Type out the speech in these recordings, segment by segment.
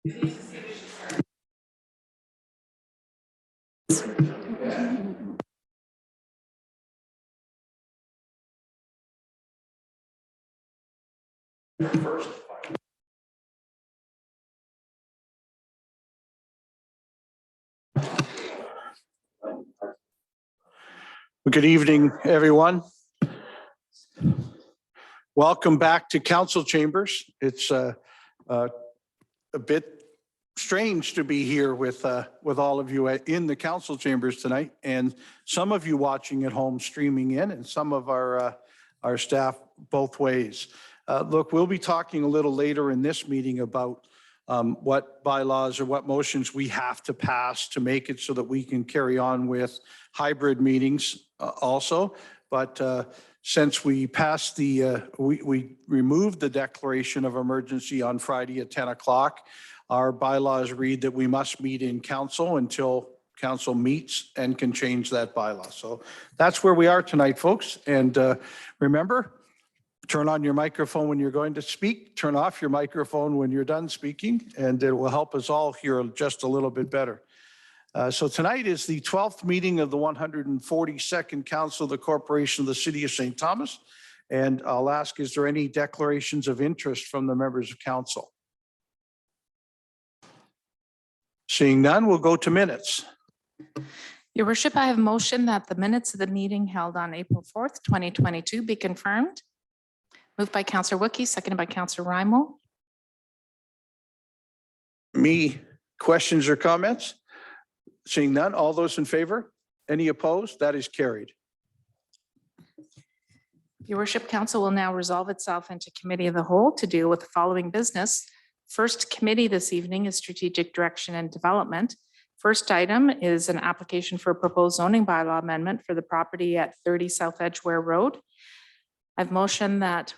First. Good evening, everyone. Welcome back to council chambers. It's a bit strange to be here with all of you in the council chambers tonight, and some of you watching at home streaming in, and some of our staff both ways. Look, we'll be talking a little later in this meeting about what bylaws or what motions we have to pass to make it so that we can carry on with hybrid meetings also. But since we passed we removed the declaration of emergency on Friday at 10 o'clock, our bylaws read that we must meet in council until council meets and can change that bylaw. So that's where we are tonight, folks. And remember, turn on your microphone when you're going to speak, turn off your microphone when you're done speaking, and it will help us all hear just a little bit better. So tonight is the 12th meeting of the 142nd Council of the Corporation of the City of St. Thomas. And I'll ask, is there any declarations of interest from the members of council? Seeing none, we'll go to minutes. Your worship, I have a motion that the minutes of the meeting held on April 4th, 2022 be confirmed. Moved by Councillor WECI, seconded by Councillor Raimo. Me, questions or comments? Seeing none, all those in favor? Any opposed? That is carried. Your worship, council will now resolve itself into committee of the whole to deal with the following business. First committee this evening is strategic direction and development. First item is an application for a proposed zoning bylaw amendment for the property at 30 South Edgeware Road. I've motioned that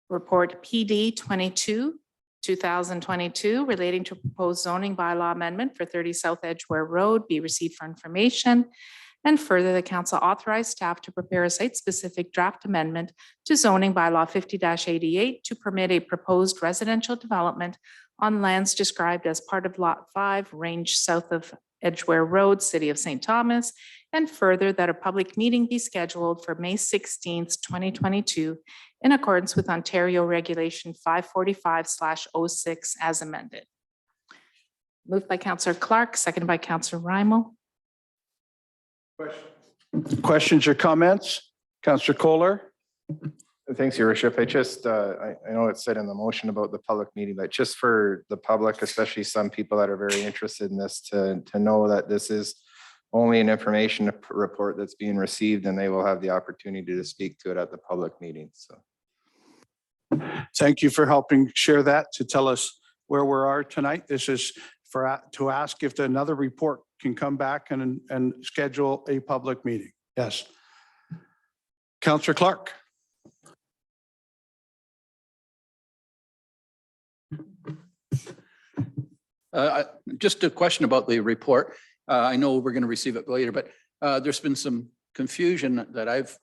report PD 22/2022 relating to proposed zoning bylaw amendment for 30 South Edgeware Road be received for information. And further, the council authorized staff to prepare a site-specific draft amendment to zoning bylaw 50-88 to permit a proposed residential development on lands described as part of Lot 5, range south of Edgeware Road, City of St. Thomas, and further that a public meeting be scheduled for May 16th, 2022 in accordance with Ontario Regulation 545/06 as amended. Moved by Councillor Clark, seconded by Councillor Raimo. Questions or comments? Councillor Kohler? Thanks, Your Worship. I just, I know it said in the motion about the public meeting, but just for the public, especially some people that are very interested in this, to know that this is only an information report that's being received, and they will have the opportunity to speak to it at the public meeting. So, thank you for helping share that to tell us where we are tonight. This is to ask if another report can come back and schedule a public meeting. Yes. Councillor Clark. Just a question about the report. I know we're going to receive it later, but there's been some confusion that I've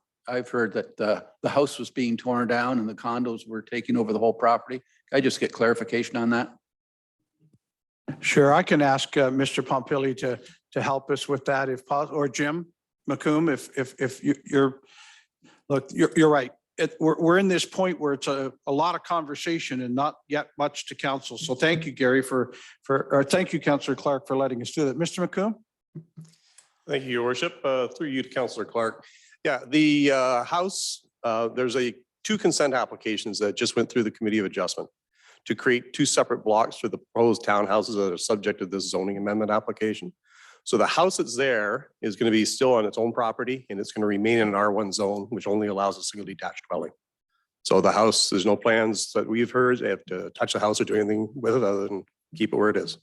heard that the house was being torn down and the condos were taking over the whole property. Can I just get clarification on that? Sure, I can ask Mr. Pompili to help us with that if possible, or Jim McComb, if you're, look, you're right. We're in this point where it's a lot of conversation and not yet much to council. So thank you, Gary, or thank you, Councillor Clark, for letting us do that. Mr. McComb? Thank you, Your Worship. Through you to Councillor Clark. Yeah, the House, there's two consent applications that just went through the Committee of Adjustment to create two separate blocks for the proposed townhouses that are subject to this zoning amendment application. So the house that's there is going to be still on its own property, and it's going to remain in an R1 zone, which only allows a single detached dwelling. So the house, there's no plans that we've heard. They have to touch the house or do anything with it other than keep it where it is.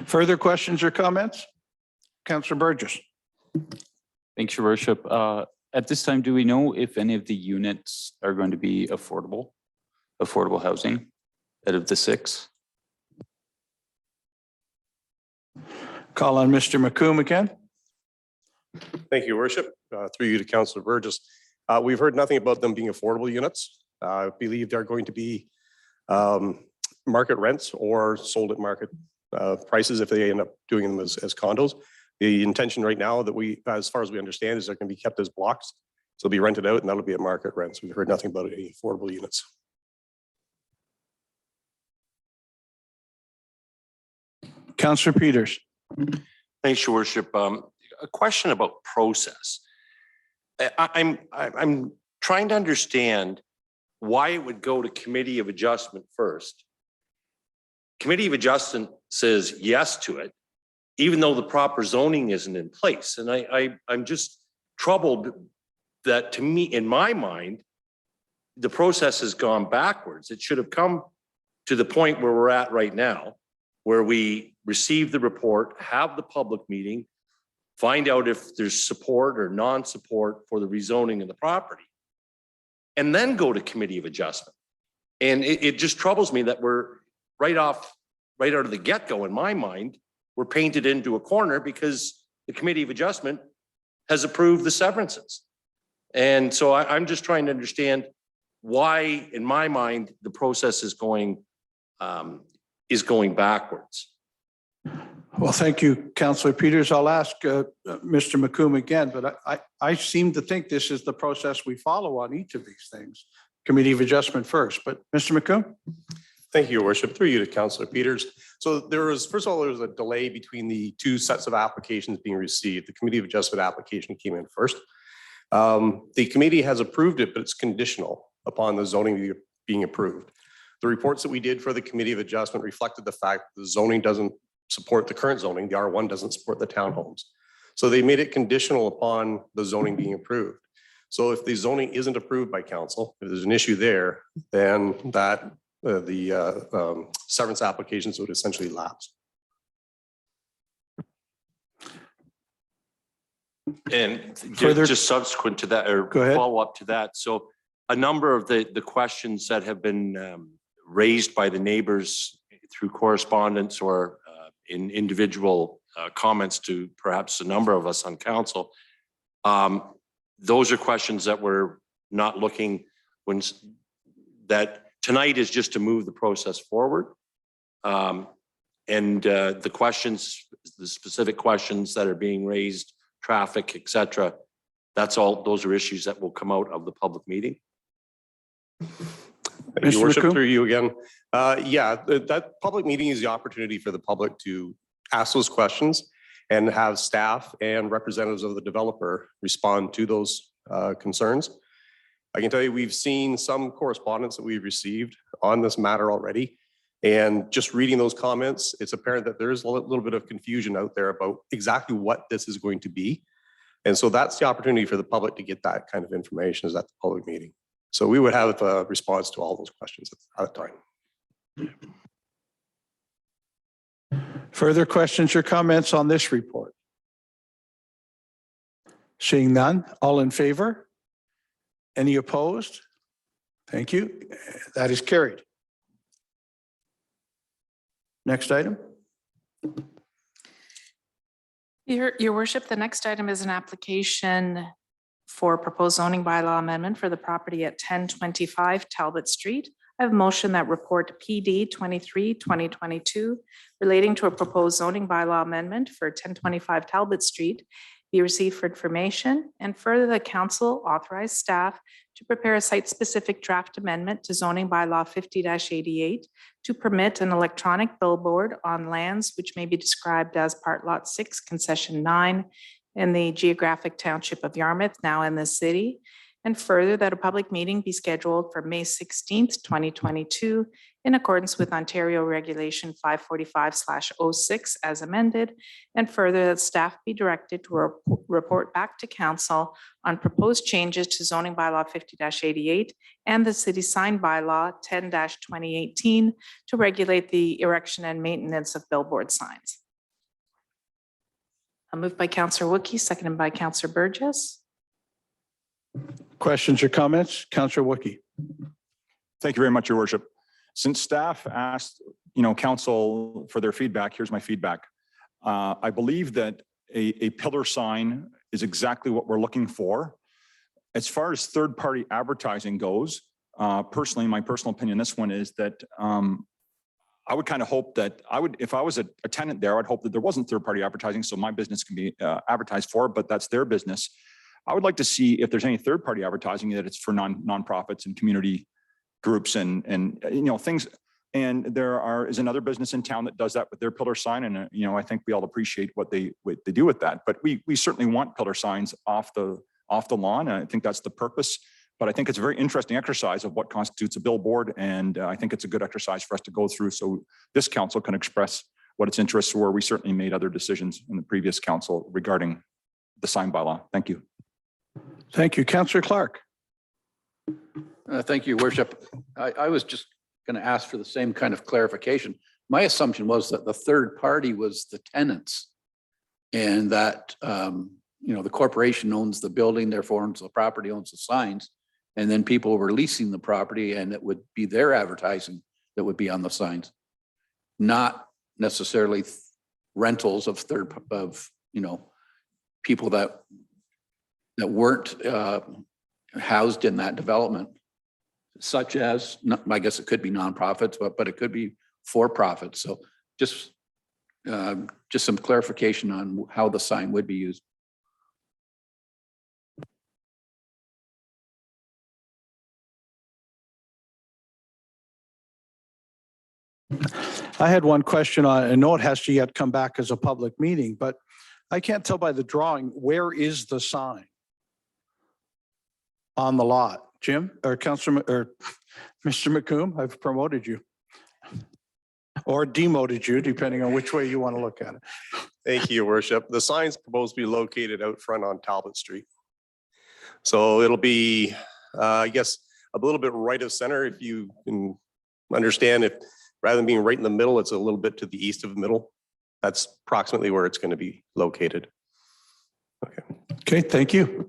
Further questions or comments? Councillor Burgess. Thanks, Your Worship. At this time, do we know if any of the units are going to be affordable housing out of the 6? Call on Mr. McComb again. Thank you, Your Worship. Through you to Councillor Burgess. We've heard nothing about them being affordable units. I believe they're going to be market rents or sold at market prices if they end up doing them as condos. The intention right now that we, as far as we understand, is they're going to be kept as blocks. So they'll be rented out and that'll be at market rents. We've heard nothing about any affordable units. Councillor Peters. Thanks, Your Worship. A question about process. I'm trying to understand why it would go to Committee of Adjustment first. Committee of Adjustment says yes to it, even though the proper zoning isn't in place. And I'm just troubled that, to me, in my mind, the process has gone backwards. It should have come to the point where we're at right now, where we receive the report, have the public meeting, find out if there's support or non-support for the rezoning of the property, and then go to Committee of Adjustment. And it just troubles me that we're right out of the get-go, in my mind, we're painted into a corner because the Committee of Adjustment has approved the severances. And so I'm just trying to understand why, in my mind, the process is going backwards. Well, thank you, Councillor Peters. I'll ask Mr. McComb again, but I seem to think this is the process we follow on each of these things. Committee of Adjustment first, but Mr. McComb? Thank you, Your Worship. Through you to Councillor Peters. So first of all, there was a delay between the two sets of applications being received. The Committee of Adjustment application came in first. The committee has approved it, but it's conditional upon the zoning being approved. The reports that we did for the Committee of Adjustment reflected the fact that the zoning doesn't support the current zoning. The R1 doesn't support the townhomes. So they made it conditional upon the zoning being approved. So if the zoning isn't approved by council, if there's an issue there, then that the severance applications would essentially lapse. And Further- just subsequent to that, or Go ahead. follow up to that. So a number of the questions that have been raised by the neighbors through correspondence or in individual comments to perhaps a number of us on council, those are questions that we're not looking that tonight is just to move the process forward. And the questions, the specific questions that are being raised, traffic, et cetera, those are issues that will come out of the public meeting. Thank you, Your Worship, through you again. Yeah, that public meeting is the opportunity for the public to ask those questions and have staff and representatives of the developer respond to those concerns. I can tell you we've seen some correspondence that we've received on this matter already. And just reading those comments, it's apparent that there is a little bit of confusion out there about exactly what this is going to be. And so that's the opportunity for the public to get that kind of information is at the public meeting. So we would have a response to all those questions at the time. Further questions or comments on this report? Seeing none, all in favor? Any opposed? Thank you. That is carried. Next item. Your Worship, the next item is an application for proposed zoning bylaw amendment for the property at 1025 Talbot Street. I have a motion that report PD 23-2022 relating to a proposed zoning bylaw amendment for 1025 Talbot Street be received for information, and further the council authorize staff to prepare a site-specific draft amendment to zoning bylaw 50-88 to permit an electronic billboard on lands which may be described as Part Lot 6, Concession 9 in the geographic township of Yarmouth, now in the city. And further, that a public meeting be scheduled for May 16th, 2022, in accordance with Ontario Regulation 545/06 as amended. And further, that staff be directed to report back to council on proposed changes to zoning bylaw 50-88 and the city sign bylaw 10-2018 to regulate the erection and maintenance of billboard signs. Moved by Councillor Wookey, seconded by Councillor Burgess. Questions or comments? Councillor Wookey. Thank you very much, Your Worship. Since staff asked, council for their feedback, here's my feedback. I believe that a pillar sign is exactly what we're looking for. As far as third-party advertising goes, personally, my personal opinion, this one is that I would kind of hope that if I was a tenant there, I'd hope that there wasn't third-party advertising, so my business can be advertised for, but that's their business. I would like to see if there's any third-party advertising that it's for nonprofits and community groups and things. And is another business in town that does that with their pillar sign. And, I think we all appreciate what they do with that. But we certainly want pillar signs off the lawn. And I think that's the purpose. But I think it's a very interesting exercise of what constitutes a billboard. And I think it's a good exercise for us to go through so this council can express what its interests were. We certainly made other decisions in the previous council regarding the sign bylaw. Thank you. Thank you. Councillor Clark. Thank you, Worship. I was just going to ask for the same kind of clarification. My assumption was that the third party was the tenants and that, the corporation owns the building, therefore owns the property, owns the signs. And then people were leasing the property and it would be their advertising that would be on the signs, not necessarily rentals of people that weren't housed in that development, such as, I guess it could be nonprofits, but it could be for profit. So just some clarification on how the sign would be used. I had one question on, I know it has to yet come back as a public meeting, but I can't tell by the drawing, where is the sign on the lot? Jim or Councilor or Mr. McComb, I've promoted you or demoted you, depending on which way you want to look at it. Thank you, Your Worship. The sign's supposed to be located out front on Talbot Street. So it'll be, I guess, a little bit right of center, if you can understand, if rather than being right in the middle, it's a little bit to the east of the middle. That's approximately where it's going to be located. Okay. Okay, thank you.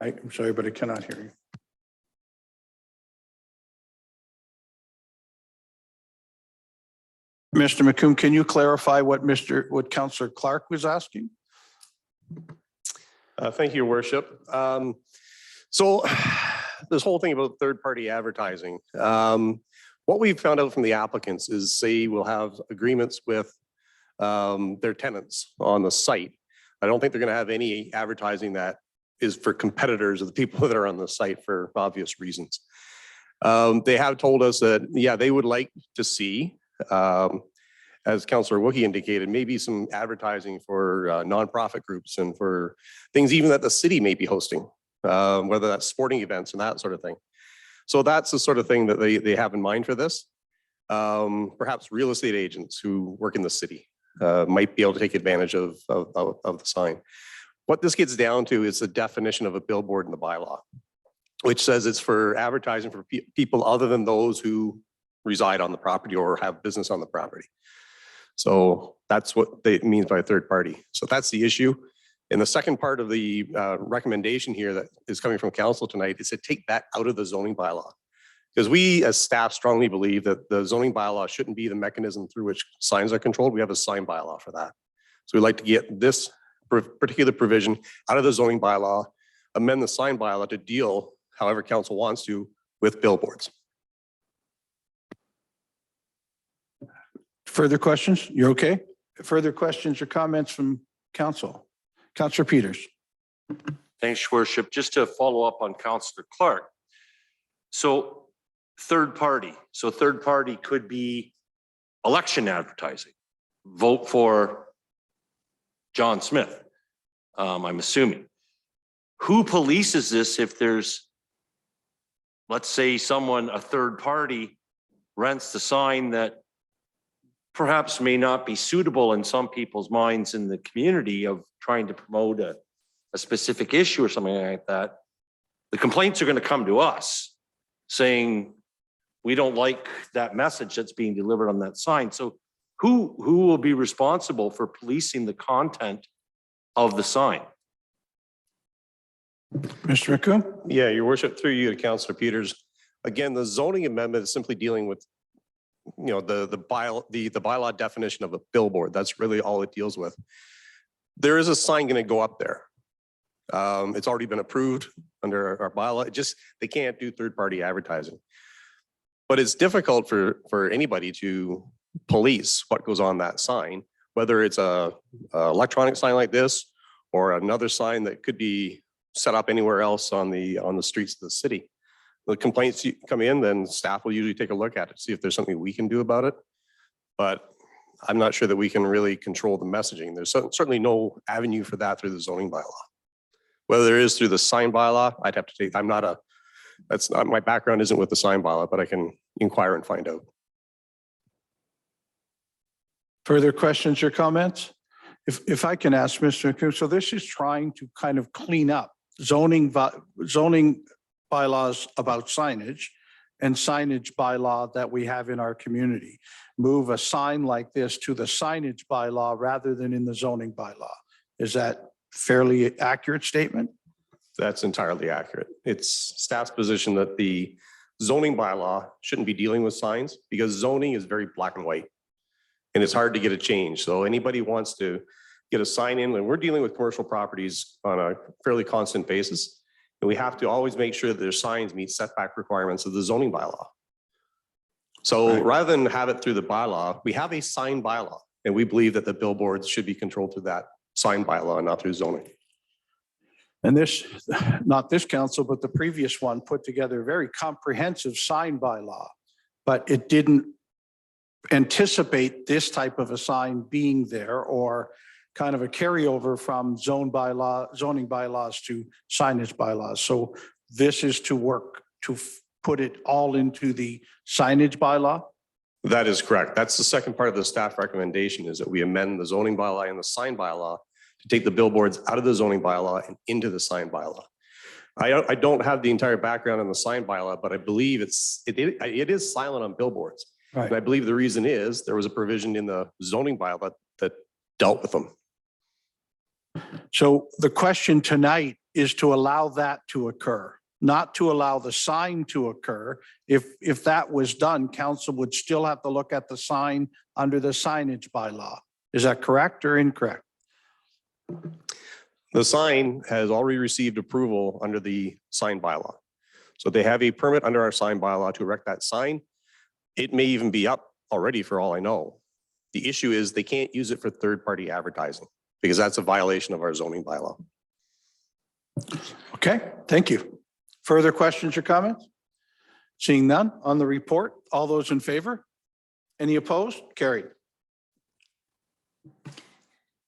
I'm sorry, but I cannot hear you. Mr. McComb, can you clarify what Councillor Clark was asking? Thank you, Your Worship. So this whole thing about third-party advertising, what we've found out from the applicants is they will have agreements with their tenants on the site. I don't think they're going to have any advertising that is for competitors of the people that are on the site for obvious reasons. They have told us that, yeah, they would like to see, as Councillor Wookie indicated, maybe some advertising for nonprofit groups and for things even that the city may be hosting, whether that's sporting events and that sort of thing. So that's the sort of thing that they have in mind for this. Perhaps real estate agents who work in the city might be able to take advantage of the sign. What this gets down to is the definition of a billboard in the bylaw, which says it's for advertising for people other than those who reside on the property or have business on the property. So that's what it means by a third party. So that's the issue. And the second part of the recommendation here that is coming from council tonight is to take that out of the zoning bylaw. Because we as staff strongly believe that the zoning bylaw shouldn't be the mechanism through which signs are controlled. We have a sign bylaw for that. So we'd like to get this particular provision out of the zoning bylaw, amend the sign bylaw to deal, however council wants to, with billboards. Further questions? You're okay? Further questions or comments from council? Councillor Peters. Thanks, Your Worship. Just to follow up on Councillor Clark. So third party. So third party could be election advertising. Vote for John Smith, I'm assuming. Who polices this if there's, let's say a third party rents the sign that perhaps may not be suitable in some people's minds in the community of trying to promote a specific issue or something like that. The complaints are going to come to us saying, we don't like that message that's being delivered on that sign. So who will be responsible for policing the content of the sign? Mr. McComb? Yeah, Your Worship, through you to Councillor Peters. Again, the zoning amendment is simply dealing with, the bylaw definition of a billboard. That's really all it deals with. There is a sign going to go up there. It's already been approved under our bylaw. They can't do third-party advertising. But it's difficult for anybody to police what goes on that sign, whether it's a electronic sign like this or another sign that could be set up anywhere else on the streets of the city. The complaints come in, then staff will usually take a look at it, see if there's something we can do about it. But I'm not sure that we can really control the messaging. There's certainly no avenue for that through the zoning bylaw. Whether there is through the sign bylaw, I'd have to take, that's not, my background isn't with the sign bylaw, but I can inquire and find out. Further questions or comments? If I can ask Mr. McCoon, so this is trying to kind of clean up zoning bylaws about signage and signage bylaw that we have in our community. Move a sign like this to the signage bylaw rather than in the zoning bylaw. Is that fairly accurate statement? That's entirely accurate. It's staff's position that the zoning bylaw shouldn't be dealing with signs because zoning is very black and white. And it's hard to get a change. So anybody wants to get a sign in, and we're dealing with commercial properties on a fairly constant basis. And we have to always make sure that their signs meet setback requirements of the zoning bylaw. So rather than have it through the bylaw, we have a sign bylaw. And we believe that the billboards should be controlled through that sign bylaw and not through zoning. And this, not this council, but the previous one put together a very comprehensive sign bylaw, but it didn't anticipate this type of a sign being there or kind of a carryover from zoning bylaws to signage bylaws. So this is to work to put it all into the signage bylaw? That is correct. That's the second part of the staff recommendation is that we amend the zoning bylaw and the sign bylaw to take the billboards out of the zoning bylaw and into the sign bylaw. I don't have the entire background on the sign bylaw, but I believe it is silent on billboards. Right. And I believe the reason is there was a provision in the zoning bylaw that dealt with them. So the question tonight is to allow that to occur, not to allow the sign to occur. If that was done, council would still have to look at the sign under the signage bylaw. Is that correct or incorrect? The sign has already received approval under the sign bylaw. So they have a permit under our sign bylaw to erect that sign. It may even be up already for all I know. The issue is they can't use it for third-party advertising because that's a violation of our zoning bylaw. Okay, thank you. Further questions or comments? Seeing none on the report, all those in favor? Any opposed? Carried.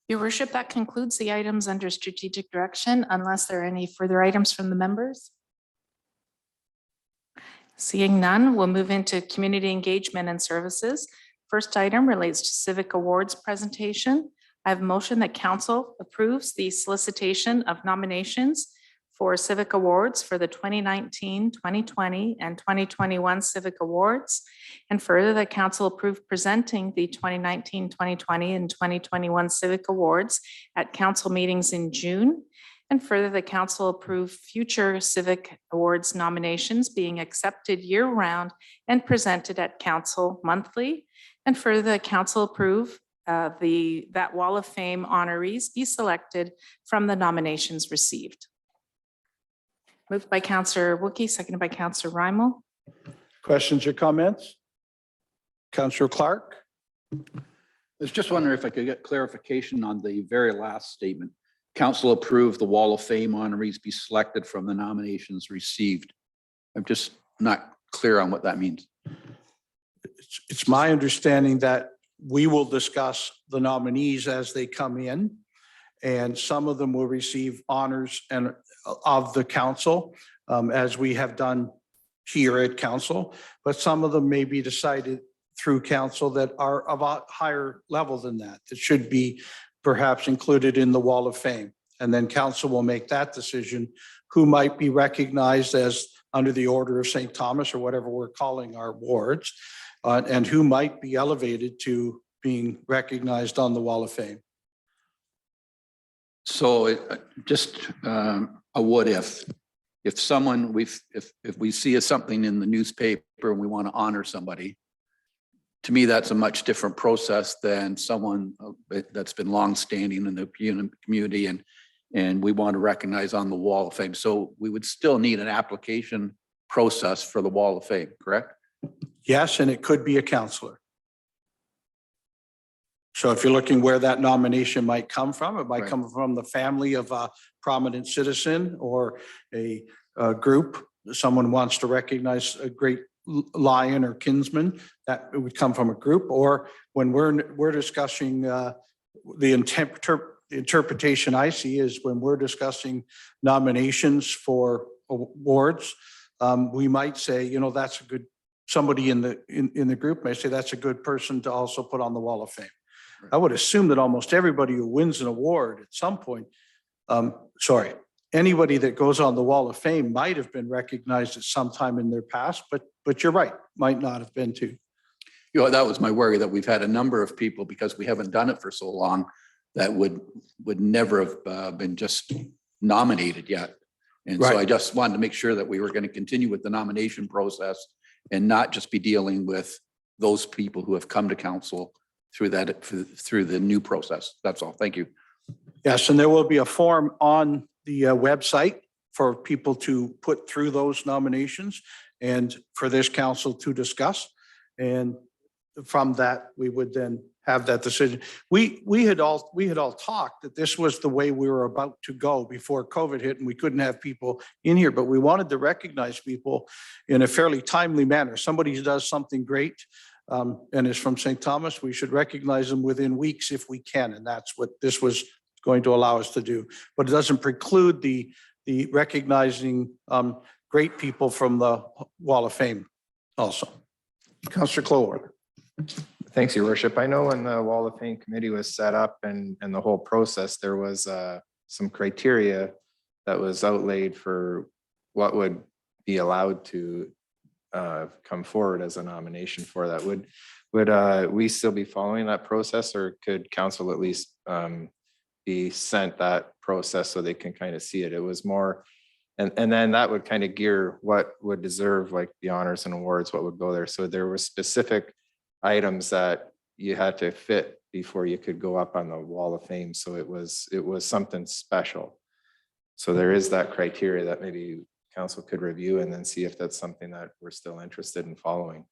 Your worship, that concludes the items under strategic direction, unless there are any further items from the members. Seeing none, we'll move into community engagement and services. First item relates to Civic Awards presentation. I have a motion that council approves the solicitation of nominations for Civic Awards for the 2019, 2020, and 2021 Civic Awards. And further, that council approve presenting the 2019, 2020, and 2021 Civic Awards at council meetings in June. And further, the council approve future Civic Awards nominations being accepted year-round and presented at council monthly. And further, the council approve that Wall of Fame honorees be selected from the nominations received. Moved by Councillor Wookey, seconded by Councillor Rymal. Questions or comments? Councillor Clark? I was just wondering if I could get clarification on the very last statement. Council approved the Wall of Fame honorees be selected from the nominations received. I'm just not clear on what that means. It's my understanding that we will discuss the nominees as they come in, and some of them will receive honors and of the council, as we have done here at council, but some of them may be decided through council that are of a higher level than that should be perhaps included in the Wall of Fame. And then council will make that decision who might be recognized as under the Order of St. Thomas or whatever we're calling our wards, and who might be elevated to being recognized on the Wall of Fame. So just a what if someone, if we see something in the newspaper and we want to honor somebody, to me, that's a much different process than someone that's been longstanding in the community and and we want to recognize on the Wall of Fame. So we would still need an application process for the Wall of Fame, correct? Yes, and it could be a counselor. So if you're looking where that nomination might come from, it might Right. come from the family of a prominent citizen or a group. Someone wants to recognize a great lion or kinsman, that it would come from a group. Or when we're discussing the interpretation I see is when we're discussing nominations for awards, we might say, you know, that's a good, somebody in the group may say that's a good person to also put on the Wall of Fame. I would assume that almost everybody who wins an award at some point, anybody that goes on the Wall of Fame might have been recognized at some time in their past, but you're right, might not have been too. You know, that was my worry, that we've had a number of people, because we haven't done it for so long, that would never have been just nominated yet. And so Right. I just wanted to make sure that we were going to continue with the nomination process and not just be dealing with those people who have come to council through the new process. That's all. Thank you. Yes, and there will be a form on the website for people to put through those nominations and for this council to discuss. And from that, we would then have that decision. We had all talked that this was the way we were about to go before COVID hit, and we couldn't have people in here, but we wanted to recognize people in a fairly timely manner. Somebody who does something great and is from St. Thomas, we should recognize them within weeks if we can, and that's what this was going to allow us to do. But it doesn't preclude the recognizing great people from the Wall of Fame also. Councillor Clower. Thanks, Your Worship. I know when the Wall of Fame committee was set up and the whole process, there was some criteria that was outlaid for what would be allowed to come forward as a nomination for that. Would we still be following that process, or could council at least be sent that process so they can kind of see it? It was more, and then that would kind of gear what would deserve like the honors and awards, what would go there. So there were specific items that you had to fit before you could go up on the Wall of Fame. So it was something special. So there is that criteria that maybe council could review and then see if that's something that we're still interested in following.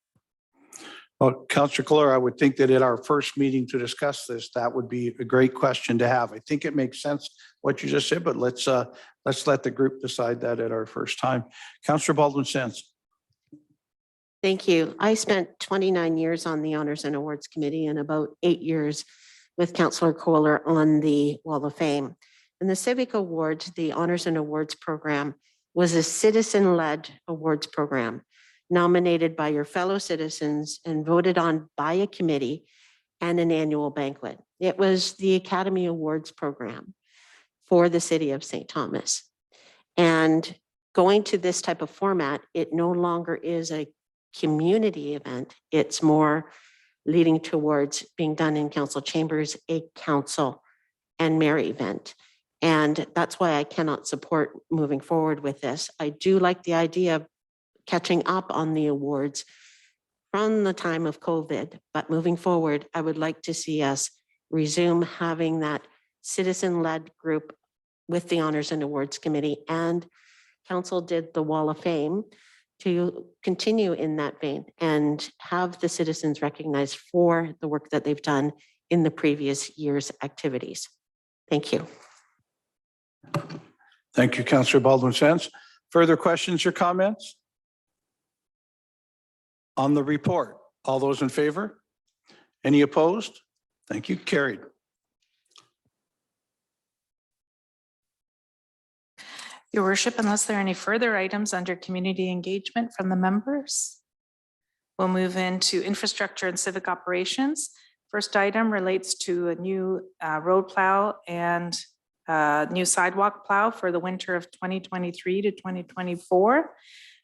Well, Councillor Clower, I would think that at our first meeting to discuss this, that would be a great question to have. I think it makes sense what you just said, but let's let the group decide that at our first time. Councillor Baldwin-Sands. Thank you. I spent 29 years on the Honors and Awards Committee and about 8 years with Councillor Kohler on the Wall of Fame. And the Civic Awards, the Honors and Awards program, was a citizen-led awards program nominated by your fellow citizens and voted on by a committee and an annual banquet. It was the Academy Awards program for the city of St. Thomas. And going to this type of format, it no longer is a community event. It's more leading towards being done in council chambers, a council and mayor event. And that's why I cannot support moving forward with this. I do like the idea of catching up on the awards from the time of COVID, but moving forward, I would like to see us resume having that citizen-led group with the Honors and Awards Committee, and council did the Wall of Fame to continue in that vein and have the citizens recognized for the work that they've done in the previous year's activities. Thank you. Thank you, Councillor Baldwin-Sands. Further questions or comments? On the report, all those in favor? Any opposed? Thank you. Carried. Your worship, unless there are any further items under community engagement from the members, we'll move into infrastructure and civic operations. First item relates to a new road plow and new sidewalk plow for the winter of 2023 to 2024.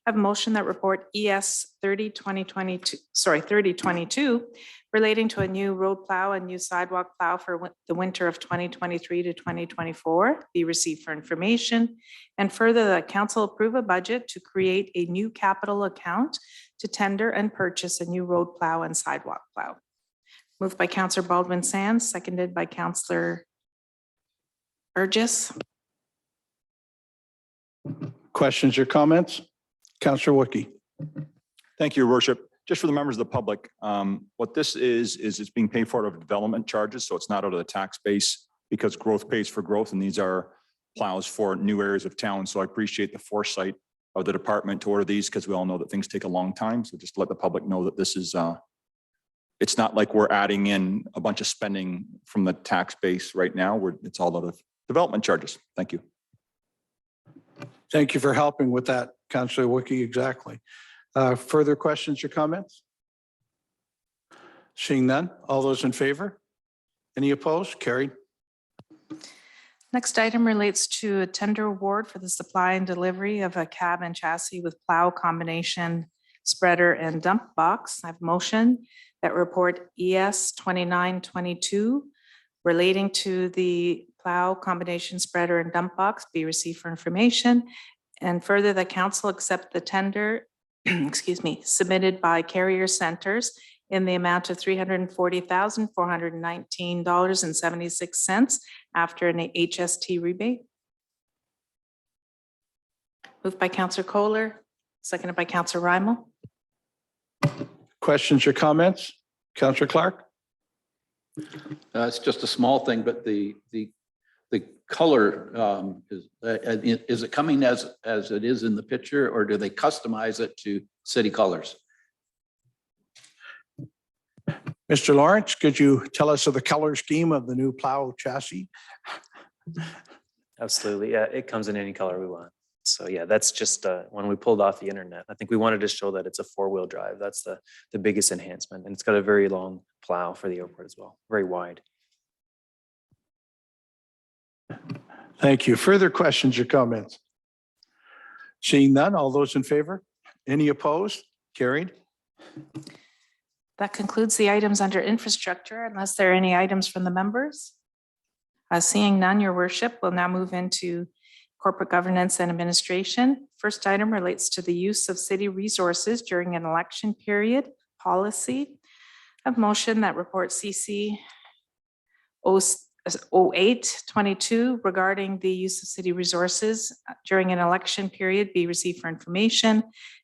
I have a motion that report ES 3022 relating to a new road plow and new sidewalk plow for the winter of 2023 to 2024 be received for information, and further the council approve a budget to create a new capital account to tender and purchase a new road plow and sidewalk plow. Moved by Councillor Baldwin-Sands, seconded by Councillor Burgess. Questions or comments? Counselor Wookie. Thank you, Your Worship. Just for the members of the public, what this is it's being paid for out of development charges, so it's not out of the tax base because growth pays for growth, and these are plows for new areas of town. So I appreciate the foresight of the department to order these because we all know that things take a long time. So just to let the public know that this is, it's not like we're adding in a bunch of spending from the tax base right now. It's all out of development charges. Thank you. Thank you for helping with that, Counselor Wookie. Exactly. Further questions or comments? Seeing none, all those in favor? Any opposed? Carried. Next item relates to a tender award for the supply and delivery of a cab and chassis with plow combination spreader and dump box. I have motion that report ES 2922 relating to the plow combination spreader and dump box be received for information. And further, the council accept the tender, excuse me, submitted by Carrier Centers in the amount of $340,419.76 after an HST rebate. Moved by Councillor Kohler, seconded by Councillor Rymal. Questions or comments? Counselor Clark? It's just a small thing, but the color is it coming as it is in the picture, or do they customize it to city colors? Mr. Lawrence, could you tell us of the color scheme of the new plow chassis? Absolutely. Yeah, it comes in any color we want. So yeah, that's just when we pulled off the internet. I think we wanted to show that it's a 4-wheel drive. That's the biggest enhancement. And it's got a very long plow for the airport as well, very wide. Thank you. Further questions or comments? Seeing none, all those in favor? Any opposed? Carried. That concludes the items under infrastructure, unless there are any items from the members. Seeing none, your worship, we'll now move into corporate governance and administration. First item relates to the use of city resources during an election period policy. A motion that report CC 0822 regarding the use of city resources during an election period be received for information,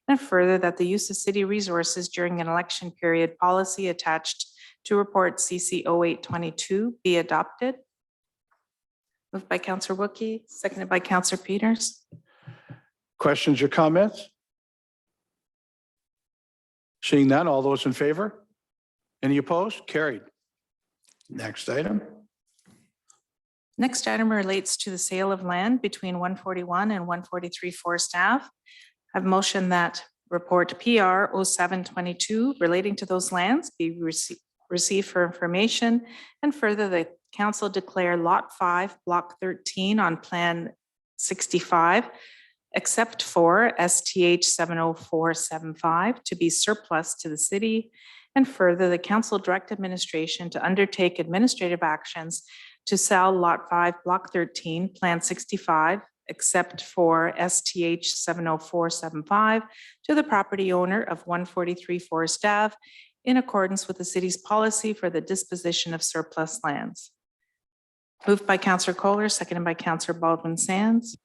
and further that the use of city resources during an election period policy attached to report CC 0822 be adopted. Moved by Councillor Wookie, seconded by Councillor Peters. Questions or comments? Seeing none, all those in favor? Any opposed? Carried. Next item. Next item relates to the sale of land between 141 and 143 Forest Ave. I have motion that report PR 0722 relating to those lands be received for information, and further the council declare Lot 5, Block 13 on Plan 65, except for STH 70475 to be surplus to the city, and further the council direct administration to undertake administrative actions to sell Lot 5, Block 13, Plan 65, except for STH 70475 to the property owner of 143 Forest Ave in accordance with the city's policy for the disposition of surplus lands. Moved by Councillor Kohler, seconded by Councillor Baldwin Sands.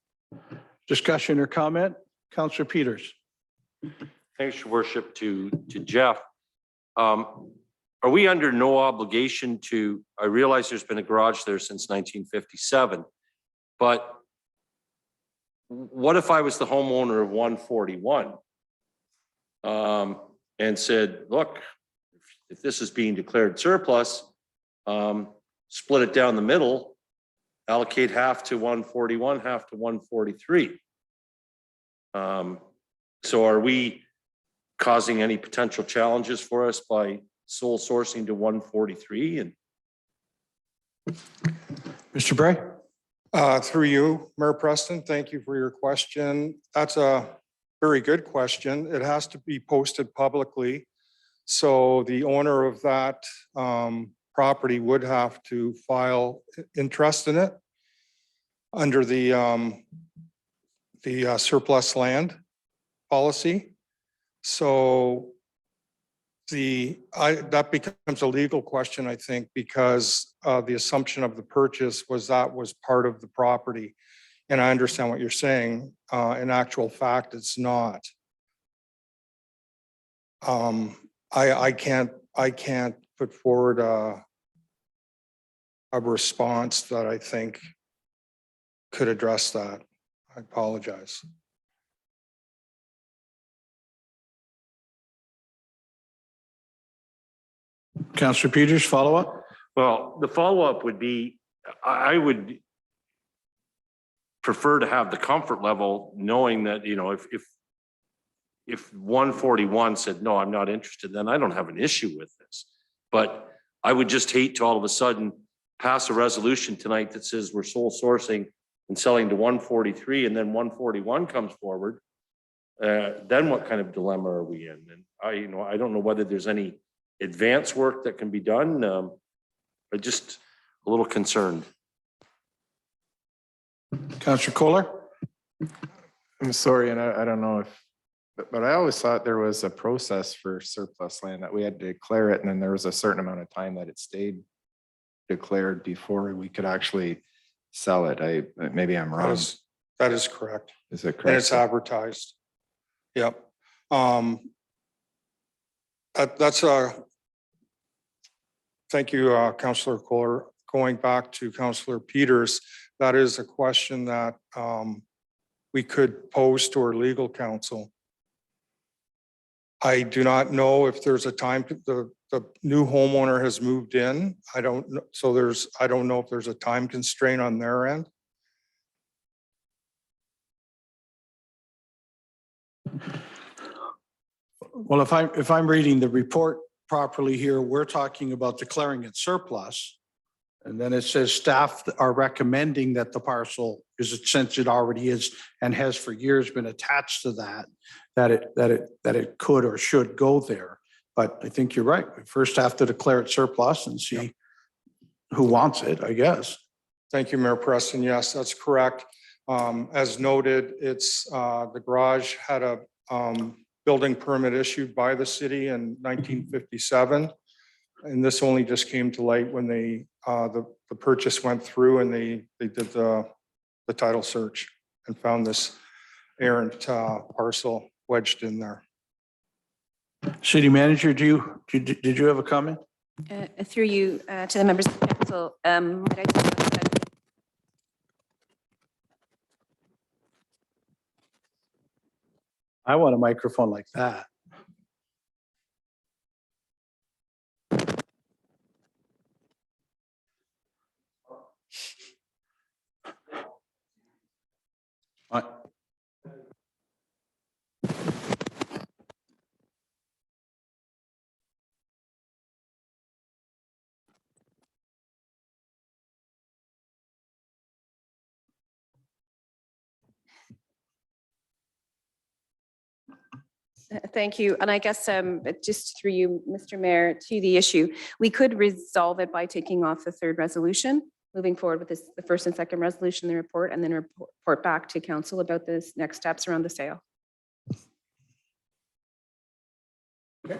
Discussion or comment? Councillor Peters. Thanks, Your Worship, to Jeff. Are we under no obligation to, I realize there's been a garage there since 1957, but what if I was the homeowner of 141 and said, look, if this is being declared surplus, split it down the middle, allocate half to 141, half to 143. So are we causing any potential challenges for us by sole sourcing to 143? And Mr. Bray. Through you, Mayor Preston, thank you for your question. That's a very good question. It has to be posted publicly. So the owner of that property would have to file interest in it under the surplus land policy. So that becomes a legal question, I think, because the assumption of the purchase was that was part of the property. And I understand what you're saying. In actual fact, it's not. I can't put forward a response that I think could address that. I apologize. Councillor Peters, follow up? Well, the follow-up would be, I would prefer to have the comfort level knowing that, you know, if 141 said, no, I'm not interested, then I don't have an issue with this. But I would just hate to all of a sudden pass a resolution tonight that says we're sole sourcing and selling to 143, and then 141 comes forward. Then what kind of dilemma are we in? And I don't know whether there's any advance work that can be done. I'm just a little concerned. Councillor Kohler? I'm sorry, and I don't know if, but I always thought there was a process for surplus land that we had to declare it, and then there was a certain amount of time that it stayed declared before we could actually sell it. Maybe I'm wrong. That is correct. Is it correct? And it's advertised. Yep. That's thank you, Councillor Kohler. Going back to Councillor Peters, that is a question that we could pose to our legal counsel. I do not know if there's a time, the new homeowner has moved in. I don't know. So I don't know if there's a time constraint on their end. Well, if I'm reading the report properly here, we're talking about declaring it surplus. And then it says staff are recommending that the parcel is, since it already is and has for years been attached to that it could or should go there. But I think you're right. We first have to declare it surplus and see who wants it, I guess. Thank you, Mayor Preston. Yes, that's correct. As noted, it's the garage had a building permit issued by the city in 1957. And this only just came to light when the purchase went through and they did the title search and found this errant parcel wedged in there. City manager, did you have a comment? Through you to the members of the council, might I suggest that I want a microphone like that. Thank you. And I guess just through you, Mr. Mayor, to the issue, we could resolve it by taking off the third resolution, moving forward with the first and second resolution, the report, and then report back to council about this next steps around the sale. Okay.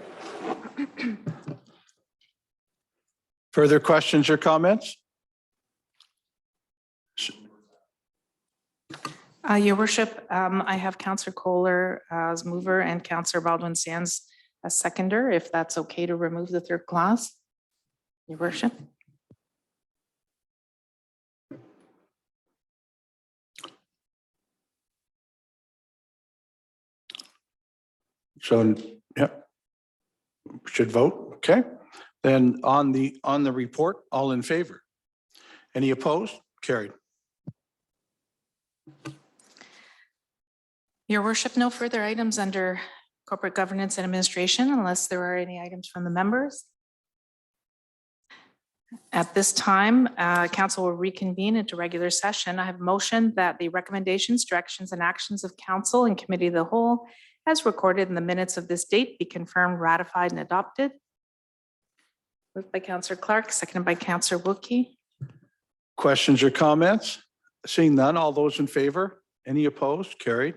Further questions or comments? Your worship, I have Councillor Kohler as mover and Councillor Baldwin Sands as seconder, if that's okay to remove the third clause. Your worship. So, yeah, should vote. Okay. Then on the report, all in favor? Any opposed? Carried. Your worship, no further items under corporate governance and administration unless there are any items from the members. At this time, council will reconvene into regular session. I have motioned that the recommendations, directions, and actions of council and committee of the whole as recorded in the minutes of this date be confirmed, ratified, and adopted. Moved by Councillor Clark, seconded by Councillor WECI. Questions or comments? Seeing none, all those in favor? Any opposed? Carried.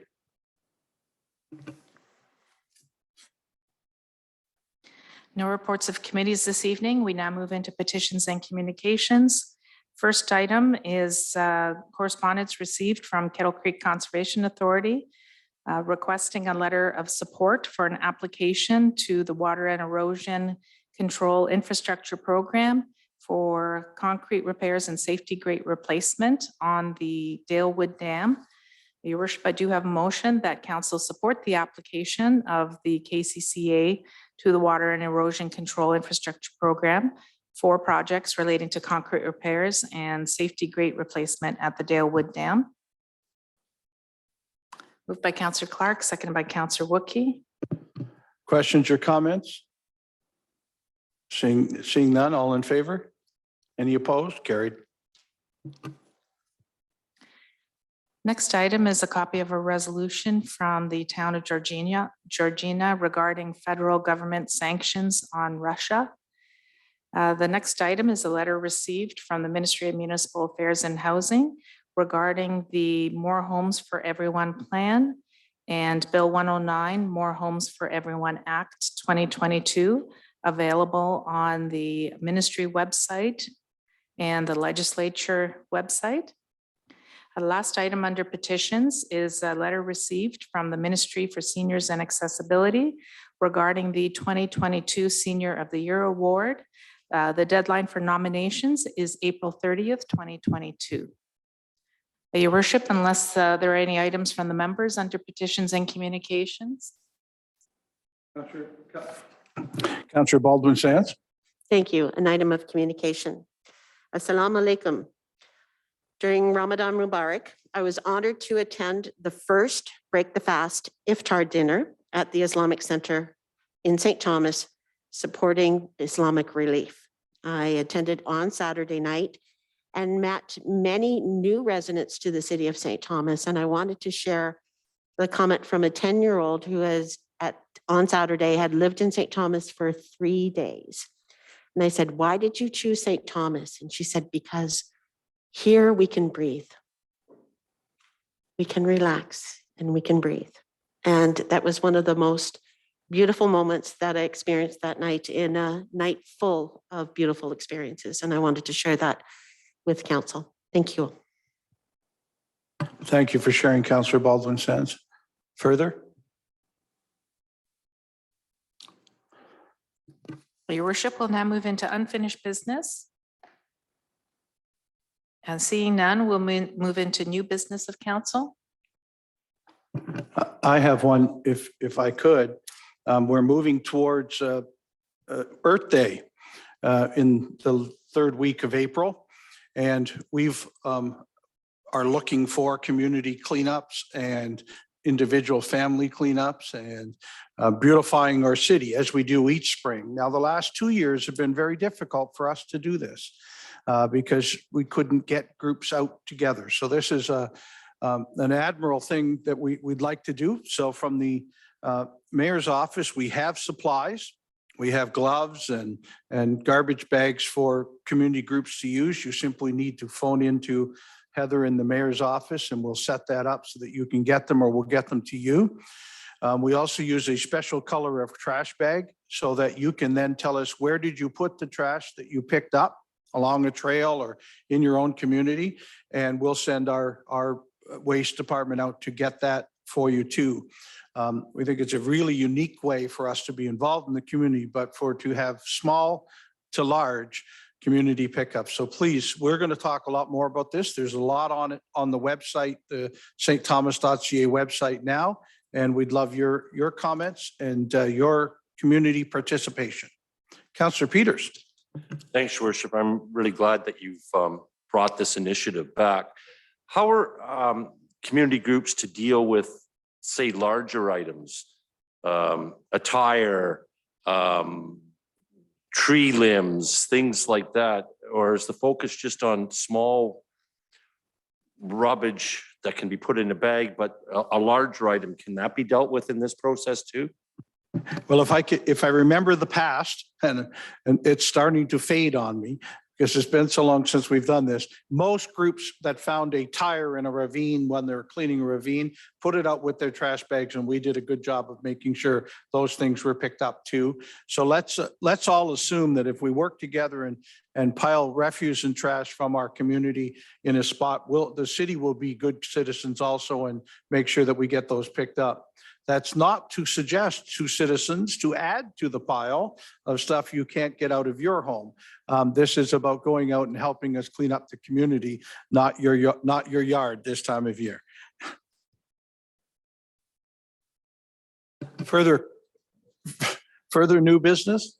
No reports of committees this evening. We now move into petitions and communications. First item is correspondence received from Kettle Creek Conservation Authority requesting a letter of support for an application to the Water and Erosion Control Infrastructure Program for concrete repairs and safety grate replacement on the Dalewood Dam. Your worship, I do have a motion that council support the application of the KCCA to the Water and Erosion Control Infrastructure Program for projects relating to concrete repairs and safety grate replacement at the Dalewood Dam. Moved by Councillor Clark, seconded by Councillor Wookey. Questions or comments? Seeing none, all in favor? Any opposed? Carried. Next item is a copy of a resolution from the town of Georgina regarding federal government sanctions on Russia. The next item is a letter received from the Ministry of Municipal Affairs and Housing regarding the More Homes for Everyone plan and Bill 109, More Homes for Everyone Act 2022, available on the ministry website and the legislature website. The last item under petitions is a letter received from the Ministry for Seniors and Accessibility regarding the 2022 Senior of the Year Award. The deadline for nominations is April 30th, 2022. Your worship, unless there are any items from the members under petitions and communications. Councillor Baldwin-Sands. Thank you. An item of communication. Assalamu alaikum. During Ramadan Mubarak, I was honored to attend the first Break the Fast iftar dinner at the Islamic Center in St. Thomas, supporting Islamic relief. I attended on Saturday night and met many new residents to the city of St. Thomas. And I wanted to share the comment from a 10-year-old who on Saturday had lived in St. Thomas for 3 days. And I said, why did you choose St. Thomas? And she said, because here we can breathe. We can relax and we can breathe. And that was one of the most beautiful moments that I experienced that night, in a night full of beautiful experiences. And I wanted to share that with council. Thank you. Thank you for sharing, Councillor Baldwin-Sands. Further? Your worship, will now move into unfinished business. And seeing none, we'll move into new business of council. I have one, if I could. We're moving towards Earth Day in the third week of April. And we've are looking for community cleanups and individual family cleanups and beautifying our city as we do each spring. Now, the last 2 years have been very difficult for us to do this because we couldn't get groups out together. So this is an admirable thing that we'd like to do. So from the mayor's office, we have supplies. We have gloves and garbage bags for community groups to use. You simply need to phone into Heather in the mayor's office and we'll set that up so that you can get them, or we'll get them to you. We also use a special color of trash bag so that you can then tell us, where did you put the trash that you picked up along a trail or in your own community? And we'll send our waste department out to get that for you too. We think it's a really unique way for us to be involved in the community, but to have small to large community pickups. So please, we're going to talk a lot more about this. There's a lot on it on the website, the stthomas.ca website now, and we'd love your comments and your community participation. Councillor Peters. Thanks, Your Worship. I'm really glad that you've brought this initiative back. How are community groups to deal with, say, larger items, attire, tree limbs, things like that? Or is the focus just on small rubbish that can be put in a bag, but a larger item, can that be dealt with in this process too? Well, if I remember the past, and it's starting to fade on me, because it's been so long since we've done this, most groups that found a tire in a ravine when they're cleaning a ravine put it out with their trash bags, and we did a good job of making sure those things were picked up too. So let's all assume that if we work together and pile refuse and trash from our community in a spot, the city will be good citizens also and make sure that we get those picked up. That's not to suggest to citizens to add to the pile of stuff you can't get out of your home. This is about going out and helping us clean up the community, not your yard this time of year. Further new business?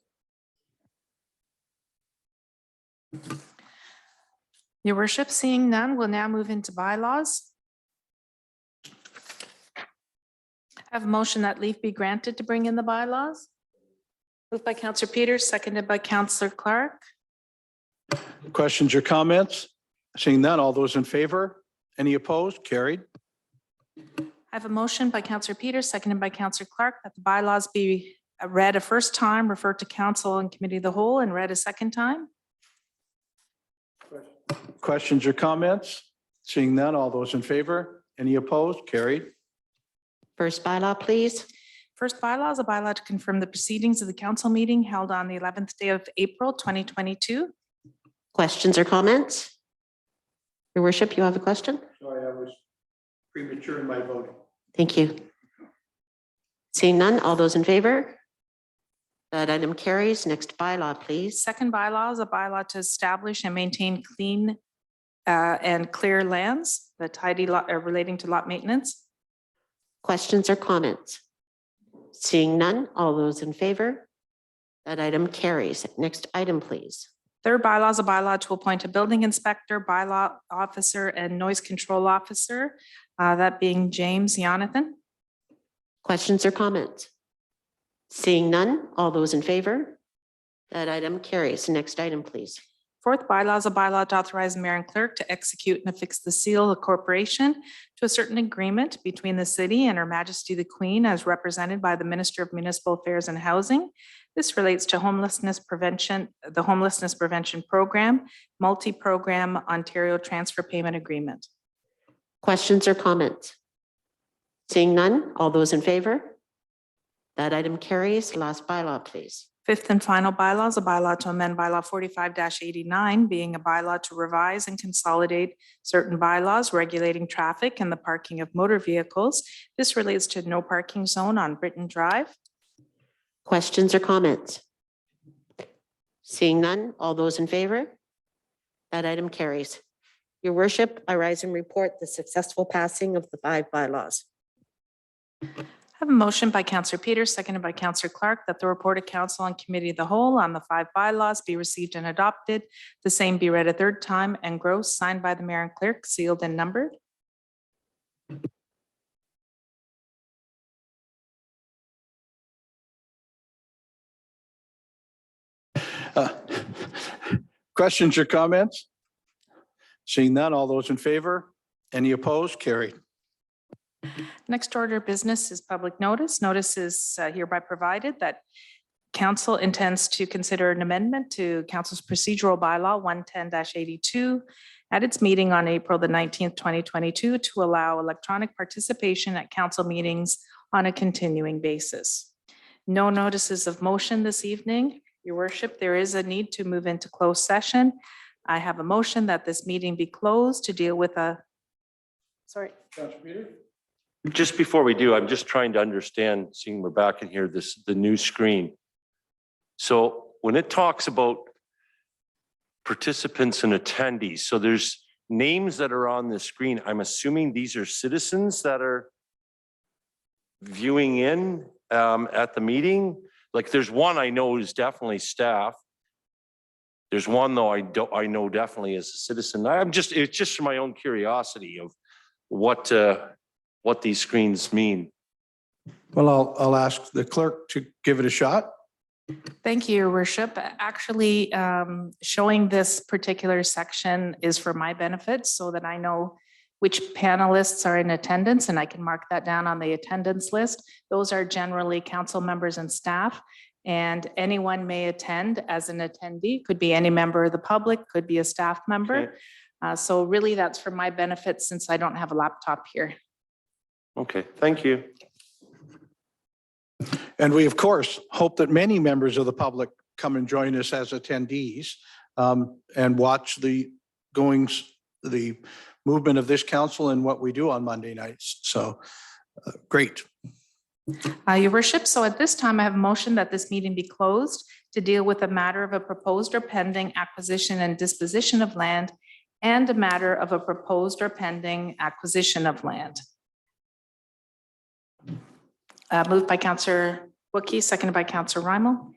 Your worship, seeing none, we'll now move into bylaws. I have a motion that leave be granted to bring in the bylaws. Moved by Councillor Peters, seconded by Councillor Clark. Questions or comments? Seeing none, all those in favor? Any opposed? Carried. I have a motion by Councillor Peters, seconded by Councillor Clark, that the bylaws be read a first time, referred to council and committee of the whole, and read a second time. Questions or comments? Seeing none, all those in favor? Any opposed? Carried. First bylaw, please. First bylaw is a bylaw to confirm the proceedings of the council meeting held on the 11th day of April, 2022. Questions or comments? Your worship, you have a question? Sorry, I was premature in my voting. Thank you. Seeing none, all those in favor? That item carries. Next bylaw, please. Second bylaw is a bylaw to establish and maintain clean and clear lands, the tidy lot relating to lot maintenance. Questions or comments? Seeing none, all those in favor? That item carries. Next item, please. Third bylaw is a bylaw to appoint a building inspector, bylaw officer, and noise control officer, that being James Jonathan. Questions or comments? Seeing none, all those in favor? That item carries. Next item, please. Fourth bylaw is a bylaw to authorize the mayor and clerk to execute and affix the seal of the corporation to a certain agreement between the city and Her Majesty the Queen as represented by the Minister of Municipal Affairs and Housing. This relates to homelessness prevention, the Homelessness Prevention Program, multi-program Ontario Transfer Payment Agreement. Questions or comments? Seeing none, all those in favor? That item carries. Last bylaw, please. Fifth and final bylaw is a bylaw to amend bylaw 45-89, being a bylaw to revise and consolidate certain bylaws regulating traffic and the parking of motor vehicles. This relates to no parking zone on Britton Drive. Questions or comments? Seeing none, all those in favor? That item carries. Your worship, I rise and report the successful passing of the 5 bylaws. I have a motion by Councillor Peters, seconded by Councillor Clark, that the report of council and committee of the whole on the 5 bylaws be received and adopted. The same be read a third time and gross, signed by the mayor and clerk, sealed and numbered. Questions or comments? Seeing none, all those in favor? Any opposed? Carried. Next order of business is public notice. Notice is hereby provided that council intends to consider an amendment to council's procedural bylaw 110-82 at its meeting on April the 19th, 2022 to allow electronic participation at council meetings on a continuing basis. No notices of motion this evening. Your worship, there is a need to move into closed session. I have a motion that this meeting be closed to deal with a, sorry. Just before we do, I'm just trying to understand, seeing we're back in here, the new screen. So when it talks about participants and attendees, so there's names that are on the screen. I'm assuming these are citizens that are viewing in at the meeting. Like there's one I know is definitely staff. There's one though I know definitely is a citizen. It's just for my own curiosity of what these screens mean. Well, I'll ask the clerk to give it a shot. Thank you, Your Worship. Actually, showing this particular section is for my benefit so that I know which panelists are in attendance and I can mark that down on the attendance list. Those are generally council members and staff, and anyone may attend as an attendee. Could be any member of the public, could be a staff member. Okay. So really that's for my benefit since I don't have a laptop here. Okay, thank you. And we, of course, hope that many members of the public come and join us as attendees and watch the movement of this council and what we do on Monday nights. So great. Your worship, so at this time, I have a motion that this meeting be closed to deal with a matter of a proposed or pending acquisition and disposition of land and a matter of a proposed or pending acquisition of land. Moved by Councillor WECI, seconded by Councillor Rymal.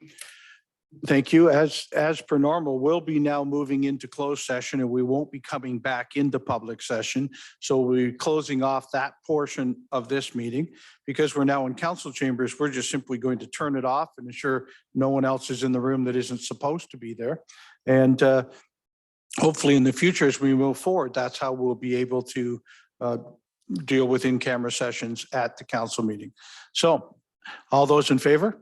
Thank you. As per normal, we'll be now moving into closed session and we won't be coming back into public session. So we're closing off that portion of this meeting because we're now in council chambers. We're just simply going to turn it off and ensure no one else is in the room that isn't supposed to be there. And hopefully in the future, as we move forward, that's how we'll be able to deal with in-camera sessions at the council meeting. So all those in favor?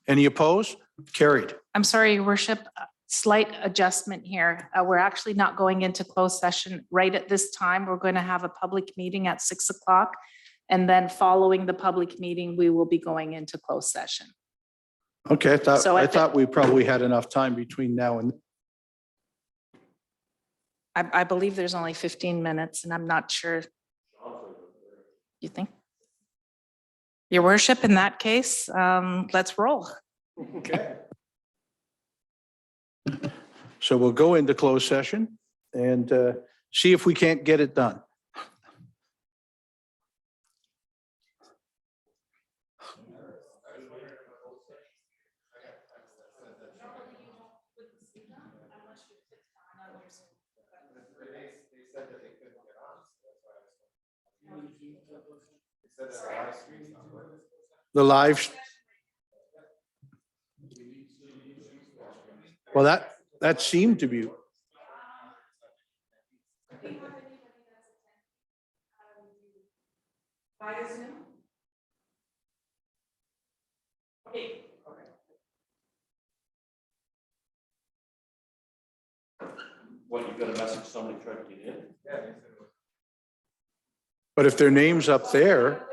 Any opposed? Carried. I'm sorry, Your Worship, slight adjustment here. We're actually not going into closed session right at this time. We're going to have a public meeting at 6 o'clock. And then following the public meeting, we will be going into closed session. Okay, So I at the- thought we probably had enough time between now and. I believe there's only 15 minutes and I'm not sure. You think? Your Worship, in that case, let's roll. Okay. So we'll go into closed session and see if we can't get it done. The live. Well, that seemed to be. What, you got a message somebody tried to get in? But if their name's up there,